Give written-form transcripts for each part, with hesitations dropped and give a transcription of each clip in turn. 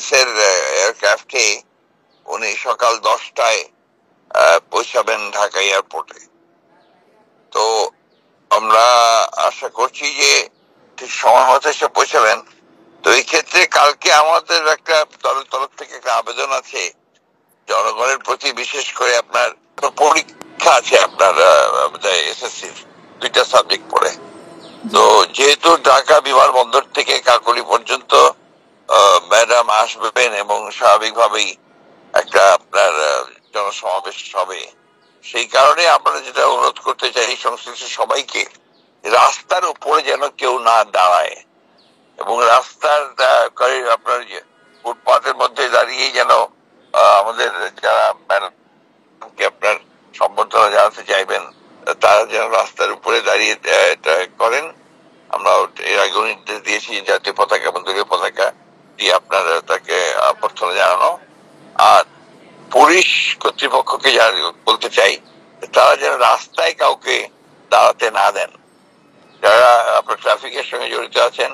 এমিরেটসের এয়ারক্রাফটে উনি সকাল 10টায় পৌঁছাবেন ঢাকা এয়ারপোর্টে। তো আমরা আশা করছি যে ঠিক সময় মতো এসে পৌঁছাবেন। তো এই ক্ষেত্রে কালকে আমাদের একটা দলের তরফ থেকে একটা আবেদন আছে জনগণের প্রতি, বিশেষ করে আপনার পরীক্ষা আছে আপনার এসএসসির 2টা সাবজেক্ট পড়ে। তো যেহেতু ঢাকা বিমানবন্দর থেকে কাকলি পর্যন্ত ম্যাডাম আসবেন এবং স্বাভাবিকভাবেই একটা আপনার জনসমাবেশ হবে, সেই কারণে আমরা যেটা অনুরোধ করতে চাই সংশ্লিষ্ট সবাইকে, রাস্তার উপরে যেন কেউ না দাঁড়ায় এবং রাস্তার আপনার ফুটপাথের মধ্যে দাঁড়িয়ে যেন আমাদের যারা ম্যাডামকে আপনার সম্বর্ধনা জানাতে চাইবেন তারা যেন রাস্তার উপরে দাঁড়িয়ে করেন। আমরা এর আগে নির্দেশ দিয়েছি জাতীয় পতাকা এবং দলীয় পতাকা দিয়ে আপনার তাকে অভ্যর্থনা জানানো। আর পুলিশ কর্তৃপক্ষকে বলতে চাই তারা যেন রাস্তায় কাউকে দাঁড়াতে না দেন, যারা আপনার ট্রাফিকের সঙ্গে জড়িত আছেন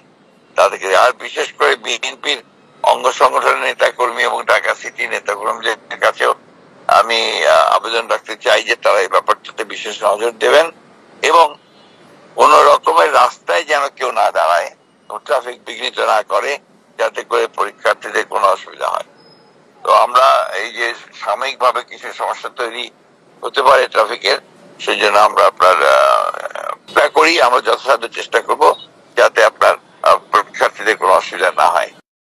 তাদেরকে। আর বিশেষ করে বিএনপির অঙ্গ সংগঠনের নেতা কর্মী এবং ঢাকা সিটি নেতা কর্মীদের কাছেও আমি আবেদন রাখতে চাই যে তারা এই ব্যাপারটাতে বিশেষ নজর দেবেন এবং কোন রকমের রাস্তায় যেন কেউ না দাঁড়ায়, ট্রাফিক বিঘ্নিত না করে, যাতে করে পরীক্ষার্থীদের কোনো অসুবিধা হয়। তো আমরা এই যে সাময়িক ভাবে কিছু সমস্যা তৈরি হতে পারে ট্রাফিকের, সেই জন্য আমরা আপনার করি আমরা যথাসাধ্য চেষ্টা করব যাতে আপনার পরীক্ষার্থীদের কোনো অসুবিধা না হয়।